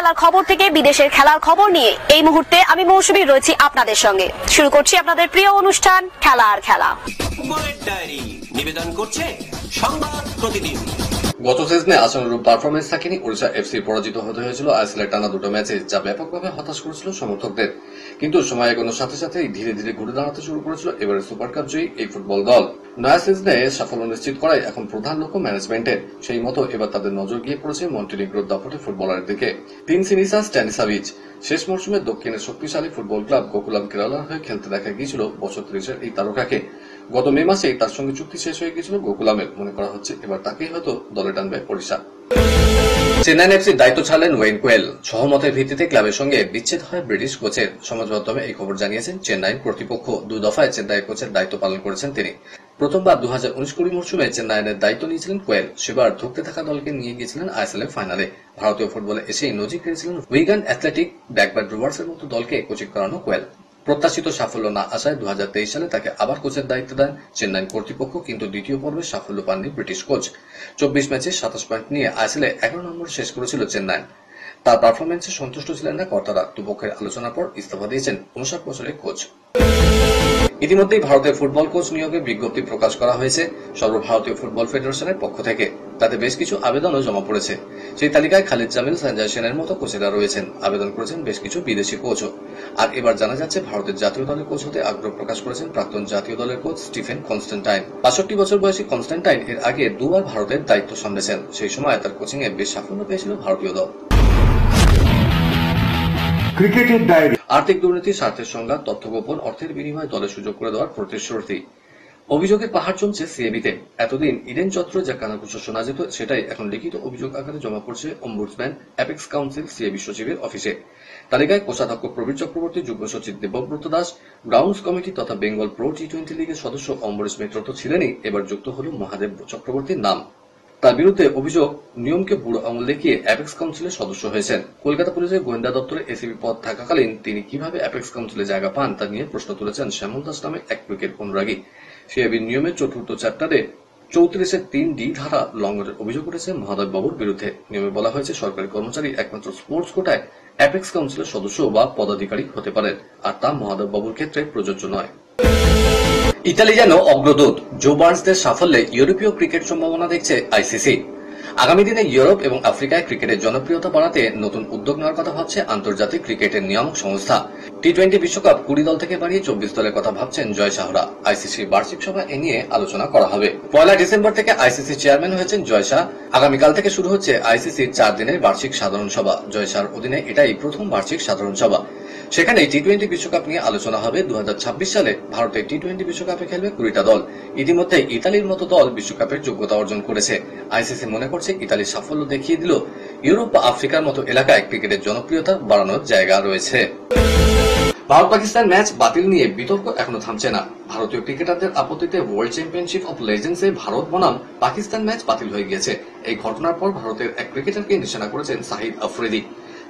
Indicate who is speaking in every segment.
Speaker 1: খেলার খবর থেকে বিদেশের খেলার খবর নিয়ে এই মুহূর্তে আমি মৌসুমী রয়েছি আপনাদের সঙ্গে। শুরু করছি আপনাদের প্রিয় অনুষ্ঠান খেলা আর খেলা।
Speaker 2: নিবেদন করছে সংবাদ প্রতিদিন।
Speaker 3: গত সিজনে আশানুরূপ পারফরমেন্স থাকেনি ওড়িশা এফসি পরাজিত হতে হয়েছিল আইএসএলের টানা দুটো ম্যাচে, যা ব্যাপকভাবে হতাশ করেছিল সমর্থকদের। কিন্তু সময় এগোনোর সাথে সাথে ধীরে ধীরে ঘুরে দাঁড়াতে শুরু করেছিল এবারে সুপার কাপ জয়ী এই ফুটবল দল। নয়া সিজনে সাফল্য নিশ্চিত করাই এখন প্রধান লক্ষ্য ম্যানেজমেন্টের। সেই মতো এবার তাদের নজর গিয়ে পড়েছে মন্টিনিগ্রোর দাপটে ফুটবলারের দিকে। সিনিসা স্ট্যানিসাভিচ শেষ মরশুমে দক্ষিণের শক্তিশালী ফুটবল ক্লাব গোকুলাম কেরালার হয়ে খেলতে দেখা গিয়েছিল বছর 30-এর এই তারকাকে। গত মে মাসেই তার সঙ্গে চুক্তি শেষ হয়ে গিয়েছিল গোকুলামের। মনে করা হচ্ছে এবার তাকেই হয়তো দলে টানবে ওড়িশা। চেন্নাই এফসির দায়িত্ব ছাড়লেন ওয়েন কোয়েল। সহমতের ভিত্তিতে ক্লাবের সঙ্গে বিচ্ছেদ হয় ব্রিটিশ কোচের। সমাজ মাধ্যমে এই খবর জানিয়েছেন চেন্নাইয়ের কর্তৃপক্ষ। 2 দফায় চেন্নাই কোচের দায়িত্ব পালন করেছেন তিনি। প্রথমবার 2019-20 মরশুমে চেন্নাইয়ের দায়িত্ব নিয়েছিলেন কোয়েল। সেবার ধুঁকতে থাকা দলকে নিয়ে গিয়েছিলেন আইএসএল এর ফাইনালে। ভারতীয় ফুটবলে এসেই নজির গড়েছিলেন উইগান অ্যাথলেটিক, ব্ল্যাকবার্ড রোভার্সের মতো দলকে কোচিং করানো কোয়েল। প্রত্যাশিত সাফল্য না আসায় 2023 সালে তাকে আবার কোচের দায়িত্ব দেন চেন্নাই কর্তৃপক্ষ। কিন্তু দ্বিতীয় পর্বে সাফল্য পাননি ব্রিটিশ কোচ। 24 ম্যাচে 27 পয়েন্ট নিয়ে আইএসএলে 11 নম্বরে শেষ করেছিল চেন্নাই। তার পারফরমেন্সে সন্তুষ্ট ছিলেন না কর্তারা। দুপক্ষের আলোচনার পর ইস্তফা দিয়েছেন 59 বছরের কোচ। ইতিমধ্যেই ভারতের ফুটবল কোচ নিয়োগের বিজ্ঞপ্তি প্রকাশ করা হয়েছে সর্বভারতীয় ফুটবল ফেডারেশনের পক্ষ থেকে। তাতে বেশ কিছু আবেদনও জমা পড়েছে। সেই তালিকায় খালিদ জামিল, সঞ্জয় সেনের মতো কোচেরা রয়েছেন। আবেদন করেছেন বেশ কিছু বিদেশি কোচও। আর এবার জানা যাচ্ছে ভারতের জাতীয় দলের কোচ হতে আগ্রহ প্রকাশ করেছেন প্রাক্তন জাতীয় দলের কোচ স্টিফেন কনস্ট্যান্টাইন। 65 বছর বয়সী কনস্ট্যান্টাইন এর আগে 2 বার ভারতের দায়িত্ব সামলেছেন। সেই সময় তার কোচিং এ বেশ সাফল্য পেয়েছিল ভারতীয় দল।
Speaker 4: ক্রিকেটের ডায়েরি।
Speaker 3: আর্থিক দুর্নীতি, স্বার্থের সংজ্ঞা, তথ্য গোপন, অর্থের বিনিময়ে দলে সুযোগ করে দেওয়ার প্রতিশ্রুতি। অভিযোগের পাহাড় চলছে সিএবিতে। এতদিন ইডেন চত্র যা কানাঘুষো শোনা যেত, সেটাই এখন লিখিত অভিযোগ আকারে জমা পড়ছে অম্বুডসম্যান, অ্যাপেক্স কাউন্সিল, সিএবি সচিবের অফিসে। তালিকায় কোষাধ্যক্ষ প্রবীর চক্রবর্তী, যুগ্ম সচিব দেবব্রত দাস, গ্রাউন্ডস কমিটি তথা বেঙ্গল প্রো টি20 লিগের সদস্য অম্বরীশ মিত্র তো ছিলেনই, এবার যুক্ত হল মহাদেব চক্রবর্তীর নাম। তার বিরুদ্ধে অভিযোগ নিয়মকে বুড়ো আঙুল দেখিয়ে অ্যাপেক্স কাউন্সিলের সদস্য হয়েছেন। কলকাতা পুলিশের গোয়েন্দা দপ্তরে এসিপি পদ থাকাকালীন তিনি কিভাবে অ্যাপেক্স কাউন্সিলে জায়গা পান তা নিয়ে প্রশ্ন তুলেছেন শ্যামল দাস নামে এক ক্রিকেট অনুরাগী। সিএবির নিয়মের 4th চ্যাপ্টারে 34(3)D ধারা লঙ্ঘনের অভিযোগ উঠেছে মহাদেব বাবুর বিরুদ্ধে। নিয়মে বলা হয়েছে সরকারি কর্মচারী একমাত্র স্পোর্টস কোটায় অ্যাপেক্স কাউন্সিলের সদস্য বা পদাধিকারী হতে পারেন, আর তা মহাদেব বাবুর ক্ষেত্রে প্রযোজ্য নয়। ইতালি যেন অগ্রদূত। জো বার্নসদের সাফল্যে ইউরোপীয় ক্রিকেট সম্ভাবনা দেখছে আইসিসি। আগামী দিনে ইউরোপ এবং আফ্রিকায় ক্রিকেটের জনপ্রিয়তা বাড়াতে নতুন উদ্যোগ নেওয়ার কথা ভাবছে আন্তর্জাতিক ক্রিকেটের নিয়ামক সংস্থা। টি20 বিশ্বকাপ 20 দল থেকে বাড়িয়ে 24 দলের কথা ভাবছেন জয় শাহরা। আইসিসির বার্ষিক সভা এ নিয়ে আলোচনা করা হবে। 1 ডিসেম্বর থেকে আইসিসি চেয়ারম্যান হয়েছেন জয় শাহ। আগামীকাল থেকে শুরু হচ্ছে আইসিসির 4 দিনের বার্ষিক সাধারণ সভা। জয় শাহর অধীনে এটাই প্রথম বার্ষিক সাধারণ সভা। সেখানে টি20 বিশ্বকাপ নিয়ে আলোচনা হবে। 2026 সালে ভারতে টি20 বিশ্বকাপে খেলবে 20টা দল। ইতিমধ্যে ইতালির মতো দল বিশ্বকাপের যোগ্যতা অর্জন করেছে। আইসিসি মনে করছে ইতালির সাফল্য দেখিয়ে দিল ইউরোপ বা আফ্রিকার মতো এলাকায় ক্রিকেটের জনপ্রিয়তা বাড়ানোর জায়গা রয়েছে। ভারত পাকিস্তান ম্যাচ বাতিল নিয়ে বিতর্ক এখনো থামছে না। ভারতীয় ক্রিকেটারদের আপত্তিতে ওয়ার্ল্ড চ্যাম্পিয়নশিপ অফ লেজেন্ডসে ভারত বনাম পাকিস্তান ম্যাচ বাতিল হয়ে গিয়েছে। এই ঘটনার পর ভারতের এক ক্রিকেটারকে নিশানা করেছেন শাহিদ আফ্রিদি।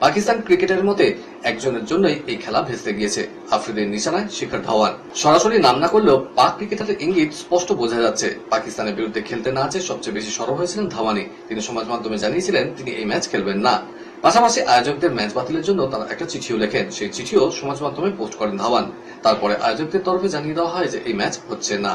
Speaker 3: পাকিস্তান ক্রিকেটের মতে একজনের জন্যই এই খেলা ভেস্তে গিয়েছে। আফ্রিদির নিশানায় শিখর ধাওয়ান। সরাসরি নাম না করলেও পাক ক্রিকেটারের ইঙ্গিত স্পষ্ট বোঝা যাচ্ছে। পাকিস্তানের বিরুদ্ধে খেলতে না চেয়ে সবচেয়ে বেশি সরব হয়েছিলেন ধাওয়ানি। তিনি সমাজ মাধ্যমে জানিয়েছিলেন তিনি এই ম্যাচ খেলবেন না। পাশাপাশি আয়োজকদের ম্যাচ বাতিলের জন্য তারা একটা চিঠিও লেখেন। সেই চিঠিও সমাজ মাধ্যমে পোস্ট করেন ধাওয়ান। তারপরে আয়োজকদের তরফে জানিয়ে দেওয়া হয় যে এই ম্যাচ হচ্ছে না।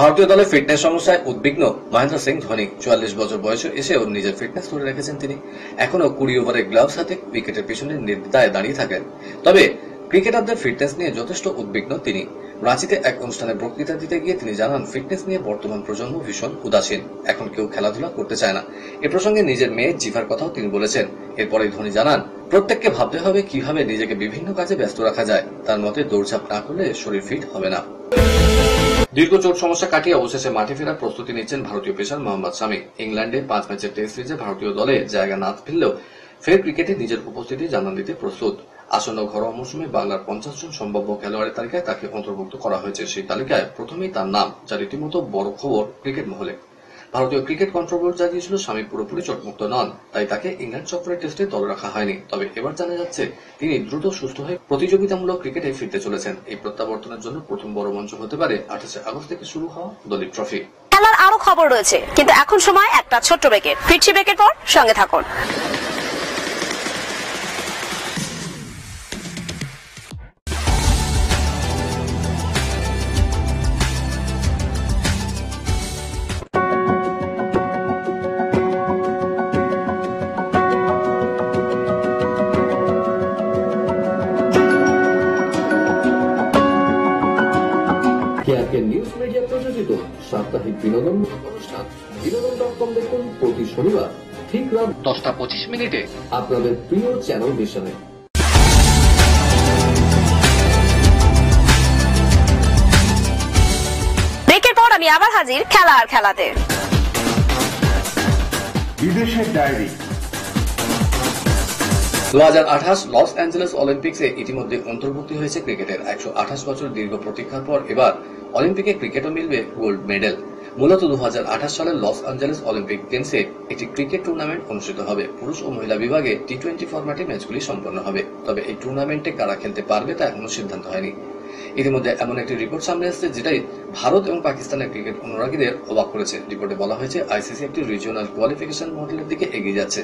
Speaker 3: ভারতীয় দলের ফিটনেস সমস্যায় উদ্বিগ্ন মহেন্দ্র সিং ধোনি। 44 বছর বয়সে এসেও নিজের ফিটনেস ধরে রেখেছেন তিনি। এখনো 20 ওভারে গ্লাভস হাতে উইকেটের পিছনে নির্দ্বিধায় দাঁড়িয়ে থাকেন। তবে ক্রিকেটারদের ফিটনেস নিয়ে যথেষ্ট উদ্বিগ্ন তিনি। রাঁচিতে এক অনুষ্ঠানে বক্তৃতা দিতে গিয়ে তিনি জানান ফিটনেস নিয়ে বর্তমান প্রজন্ম ভীষণ উদাসীন। এখন কেউ খেলাধুলা করতে চায় না। এ প্রসঙ্গে নিজের মেয়ে জিভার কথাও তিনি বলেছেন। এরপরেই ধোনি জানান প্রত্যেককে ভাবতে হবে কিভাবে নিজেকে বিভিন্ন কাজে ব্যস্ত রাখা যায়। তার মতে দৌড়ঝাঁপ না করলে শরীর ফিট হবে না। দীর্ঘ চোট সমস্যা কাটিয়ে অবশেষে মাঠে ফেরার প্রস্তুতি নিচ্ছেন ভারতীয় পেসার মোহাম্মদ শামি। ইংল্যান্ডে 5 ম্যাচের টেস্ট সিরিজে ভারতীয় দলে জায়গা না ফেললেও ফের ক্রিকেটে নিজের উপস্থিতি জানান দিতে প্রস্তুত। আসন্ন ঘরোয়া মৌসুমে বাংলার 50 জন সম্ভাব্য খেলোয়াড়ের তালিকায় তাকে অন্তর্ভুক্ত করা হয়েছে। সেই তালিকায় প্রথমেই তার নাম, যা রীতিমতো বড় খবর ক্রিকেট মহলে। ভারতীয় ক্রিকেট কন্ট্রোল জানিয়েছিল শামি পুরোপুরি চোটমুক্ত নন, তাই তাকে ইংল্যান্ড সফরের টেস্টে দলে রাখা হয়নি। তবে এবার জানা যাচ্ছে তিনি দ্রুত সুস্থ হয়ে প্রতিযোগিতামূলক ক্রিকেটে ফিরতে চলেছেন। এই প্রত্যাবর্তনের জন্য প্রথম বড় মঞ্চ হতে পারে 28 আগস্ট থেকে শুরু হওয়া দলীপ ট্রফি।
Speaker 1: খেলার আরো খবর রয়েছে, কিন্তু এখন সময় একটা ছোট্ট ব্রেকের। ফিরছি ব্রেকের পর, সঙ্গে থাকুন।
Speaker 3: KRK নিউজ মিডিয়া প্রযোজিত সাপ্তাহিক বিনোদন অনুষ্ঠান বিনোদন.com দেখুন প্রতি শনিবার ঠিক রাত 10:25 আপনাদের প্রিয় চ্যানেল ভিশনে।
Speaker 1: ব্রেকের পর আমি আবার হাজির খেলা আর খেলাতে।
Speaker 4: বিদেশের ডায়েরি
Speaker 3: 2028 লস অ্যাঞ্জেলেস অলিম্পিক্সে ইতিমধ্যে অন্তর্ভুক্তি হয়েছে ক্রিকেটের 128 বছর দীর্ঘ প্রতীক্ষার পর এবার অলিম্পিকে ক্রিকেটও মিলবে গোল্ড মেডেল। মূলত 2028 সালের লস অ্যাঞ্জেলেস অলিম্পিক গেমসে একটি ক্রিকেট টুর্নামেন্ট অনুষ্ঠিত হবে। পুরুষ ও মহিলা বিভাগে টি20 ফরম্যাটে ম্যাচগুলি সম্পন্ন হবে। তবে এই টুর্নামেন্টে কারা খেলতে পারবে তা এখনো সিদ্ধান্ত হয়নি। ইতিমধ্যে এমন একটি রিপোর্ট সামনে আসছে যেটাই ভারত এবং পাকিস্তানের ক্রিকেট অনুরাগীদের অবাক করেছে। রিপোর্টে বলা হয়েছে আইসিসি একটি রিজিওনাল কোয়ালিফিকেশন মডেলের দিকে এগিয়ে যাচ্ছে।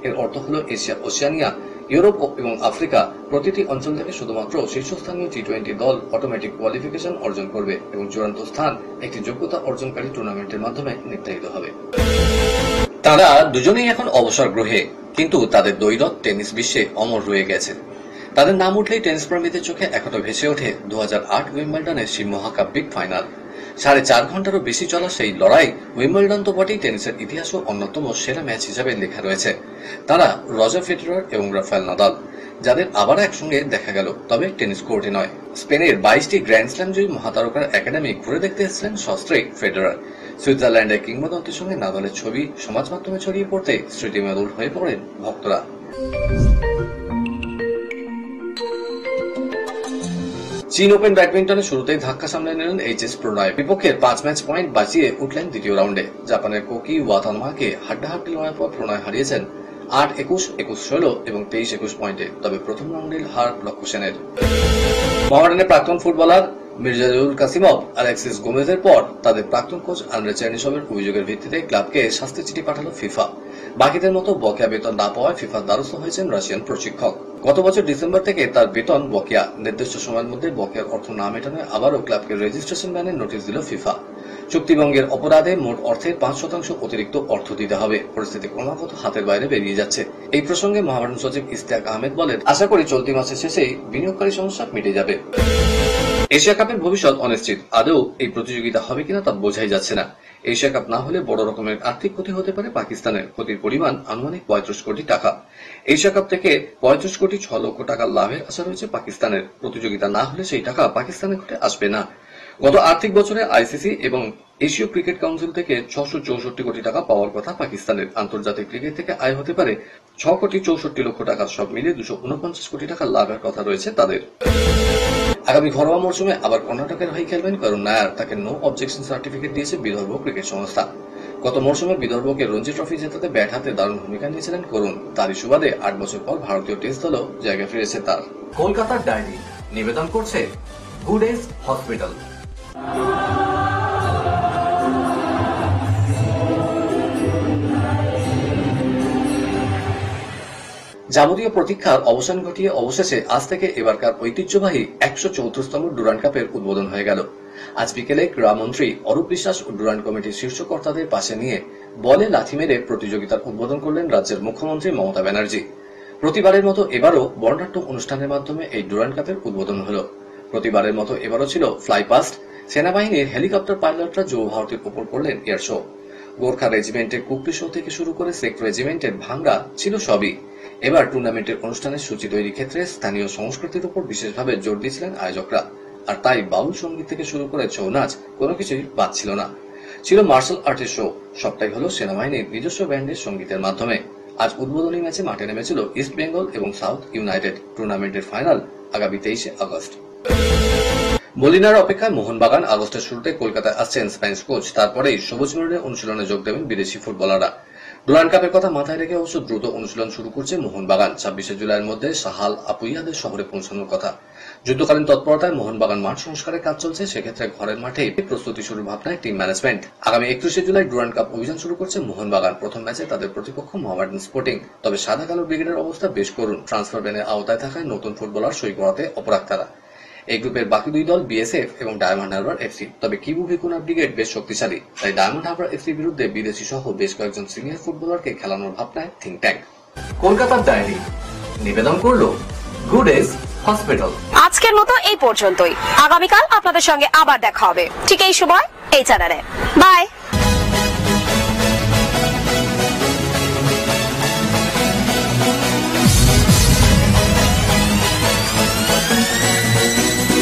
Speaker 3: এর অর্থ হলো এশিয়া, ওশেনিয়া, ইউরোপ এবং আফ্রিকা প্রতিটি অঞ্চল থেকে শুধুমাত্র শীর্ষস্থানীয় টি20 দল অটোমেটিক কোয়ালিফিকেশন অর্জন করবে এবং চূড়ান্ত স্থান একটি যোগ্যতা অর্জনকারী টুর্নামেন্টের মাধ্যমে নির্ধারিত হবে। তারা দুজনেই এখন অবসর গ্রহে, কিন্তু তাদের দ্বৈরথ টেনিস বিশ্বে অমর রয়ে গেছে। তাদের নাম উঠলেই টেনিস প্রেমীদের চোখে এখনো ভেসে ওঠে 2008 উইম্বলডনের সেই মহাকাব্যিক ফাইনাল। 4.5 ঘন্টারও বেশি চলা সেই লড়াই উইম্বলডন তো বটেই, টেনিসের ইতিহাসও অন্যতম সেরা ম্যাচ হিসাবে লেখা রয়েছে। তারা রজার ফেডেরার এবং রাফায়েল নাদাল, যাদের আবার একসঙ্গে দেখা গেল, তবে টেনিস কোর্টে নয়। স্পেনের 22টি গ্র্যান্ড স্ল্যাম জয়ী মহাতারকার একাডেমি ঘুরে দেখতে এসেছিলেন সস্ত্রী ফেডেরার। সুইজারল্যান্ডের কিংবদন্তির সঙ্গে নাদালের ছবি সমাজ মাধ্যমে ছড়িয়ে পড়তে স্মৃতিমেদুর হয়ে পড়েন ভক্তরা। চীন ওপেন ব্যাডমিন্টনে শুরুতেই ধাক্কা সামলে নিলেন এইচএস প্রণয়। বিপক্ষের 5 ম্যাচ পয়েন্ট বাঁচিয়ে উঠলেন দ্বিতীয় রাউন্ডে। জাপানের কোকি ওয়াতানামাকে হাড্ডাহাড্ডি লড়াইয়ের পর প্রণয় হারিয়েছেন 8-21, 21-16 এবং 23-21 পয়েন্টে। তবে প্রথম রাউন্ডের হার লক্ষ্য সেনের। মোহামেডানের প্রাক্তন ফুটবলার মির্জাউল কাসিমভ, আলেক্সিস গোমেজের পর তাদের প্রাক্তন কোচ আন্দ্রে চেরনিসভের অভিযোগের ভিত্তিতে ক্লাবকে শাস্তির চিঠি পাঠালো ফিফা। বাকিদের মতো বকেয়া বেতন না পাওয়ায় ফিফার দ্বারস্থ হয়েছেন রাশিয়ান প্রশিক্ষক। গত বছর ডিসেম্বর থেকে তার বেতন বকেয়া। নির্দিষ্ট সময়ের মধ্যে বকেয়ার অর্থ না মেটানোয় আবারও ক্লাবকে রেজিস্ট্রেশন ব্যানের নোটিশ দিল ফিফা। চুক্তিভঙ্গের অপরাধে মোট অর্থের 5% অতিরিক্ত অর্থ দিতে হবে। পরিস্থিতি ক্রমাগত হাতের বাইরে বেরিয়ে যাচ্ছে। এই প্রসঙ্গে মোহামেডান সচিব ইশতিয়াক আহমেদ বলেন, আশা করি চলতি মাসের শেষেই বিনিয়োগকারী সমস্যা মিটে যাবে। এশিয়া কাপের ভবিষ্যৎ অনিশ্চিত। আদৌ এই প্রতিযোগিতা হবে কিনা তা বোঝাই যাচ্ছে না। এশিয়া কাপ না হলে বড় রকমের আর্থিক ক্ষতি হতে পারে পাকিস্তানের। ক্ষতির পরিমাণ আনুমানিক 35 কোটি টাকা। এশিয়া কাপ থেকে 35 কোটি 6 লক্ষ টাকার লাভের আশা রয়েছে পাকিস্তানের। প্রতিযোগিতা না হলে সেই টাকা পাকিস্তানের ঘটে আসবে না। গত আর্থিক বছরে আইসিসি এবং এশীয় ক্রিকেট কাউন্সিল থেকে 664 কোটি টাকা পাওয়ার কথা পাকিস্তানের। আন্তর্জাতিক ক্রিকেট থেকে আয় হতে পারে 6 কোটি 64 লক্ষ টাকা। সব মিলিয়ে 249 কোটি টাকার লাভের কথা রয়েছে তাদের। আগামী ঘরোয়া মরশুমে আবার কর্ণাটকের হয়ে খেলবেন করুণ নায়ার। তাকে নো অবজেকশন সার্টিফিকেট দিয়েছে বিদর্ভ ক্রিকেট সংস্থা। গত মরশুমে বিদর্ভকে রঞ্জি ট্রফি জেতাতে ব্যাট হাতে দারুণ ভূমিকা নিয়েছিলেন করুণ। তারই সুবাদে 8 বছর পর ভারতীয় টেস্ট দলও জায়গা ফিরেছে তার। কলকাতার ডায়েরি নিবেদন করছে গুড এজ হসপিটাল। যাবতীয় প্রতীক্ষার অবসান ঘটিয়ে অবশেষে আজ থেকে এবারকার ঐতিহ্যবাহী 134তম ডুরান্ড কাপের উদ্বোধন হয়ে গেল। আজ বিকেলে ক্রীড়ামন্ত্রী অরূপ বিশ্বাস ও ডুরান্ড কমিটির শীর্ষ কর্তাদের পাশে নিয়ে বলে লাথি মেরে প্রতিযোগিতার উদ্বোধন করলেন রাজ্যের মুখ্যমন্ত্রী মমতা ব্যানার্জি। প্রতিবারের মতো এবারও বর্ণাঢ্য অনুষ্ঠানের মাধ্যমে এই ডুরান্ড কাপের উদ্বোধন হল। প্রতিবারের মতো এবারও ছিল ফ্লাই পাস্ট। সেনাবাহিনীর হেলিকপ্টার পাইলটরা যুব ভারতীর উপর করলেন এয়ার শো। গোর্খা রেজিমেন্টের কুকরি শো থেকে শুরু করে শেখ রেজিমেন্টের ভাঙ্গা ছিল সবই। এবার টুর্নামেন্টের অনুষ্ঠানের সূচি তৈরির ক্ষেত্রে স্থানীয় সংস্কৃতির উপর বিশেষভাবে জোর দিয়েছিলেন আয়োজকরা। আর তাই বাউল সঙ্গীত থেকে শুরু করে ছৌ নাচ কোনো কিছুই বাদ ছিল না। ছিল মার্শাল আর্টের শো। সবটাই হলো সেনাবাহিনীর নিজস্ব ব্যান্ডের সঙ্গীতের মাধ্যমে। আজ উদ্বোধনী ম্যাচে মাঠে নেমেছিল ইস্ট বেঙ্গল এবং সাউথ ইউনাইটেড। টুর্নামেন্টের ফাইনাল আগামী 23 আগস্ট। মলিনার অপেক্ষায় মোহনবাগান। আগস্টের শুরুতে কলকাতায় আসছেন স্প্যানিশ কোচ। তারপরেই সবুজ মেরুনের অনুশীলনে যোগ দেবেন বিদেশি ফুটবলাররা। ডুরান্ড কাপের কথা মাথায় রেখে অবশ্য দ্রুত অনুশীলন শুরু করছে মোহনবাগান। 26 জুলাইয়ের মধ্যে সাহাল আপুইয়াদের শহরে পৌঁছানোর কথা। যুদ্ধকালীন তৎপরতায় মোহনবাগান মাঠ সংস্কারের কাজ চলছে। সেক্ষেত্রে ঘরের মাঠেই প্রস্তুতি শুরুর ভাবনায় টিম ম্যানেজমেন্ট। আগামী 31 জুলাই ডুরান্ড কাপ অভিযান শুরু করছে মোহনবাগান। প্রথম ম্যাচে তাদের প্রতিপক্ষ মোহামেডান স্পোর্টিং। তবে সাদা কালো ব্রিগেডের অবস্থা বেশ করুণ। ট্রান্সফার ব্যানের আওতায় থাকায় নতুন ফুটবলার সই করাতে অপরাগ তারা। এই গ্রুপের বাকি দুই দল বিএসএফ এবং ডায়মন্ড হারবার এফসি। তবে কিবু ভিকুনা ব্রিগেড বেশ শক্তিশালী। তাই ডায়মন্ড হারবার এফসির বিরুদ্ধে বিদেশি সহ বেশ কয়েকজন সিনিয়র ফুটবলারকে খেলানোর ভাবনায় থিঙ্ক ট্যাঙ্ক। কলকাতার ডায়েরি নিবেদন করলো গুড এজ হসপিটাল।
Speaker 1: আজ আজকের মতো এই পর্যন্তই। আগামীকাল আপনাদের সঙ্গে আবার দেখা হবে ঠিক এই সময় এই চ্যানেলে। বাই।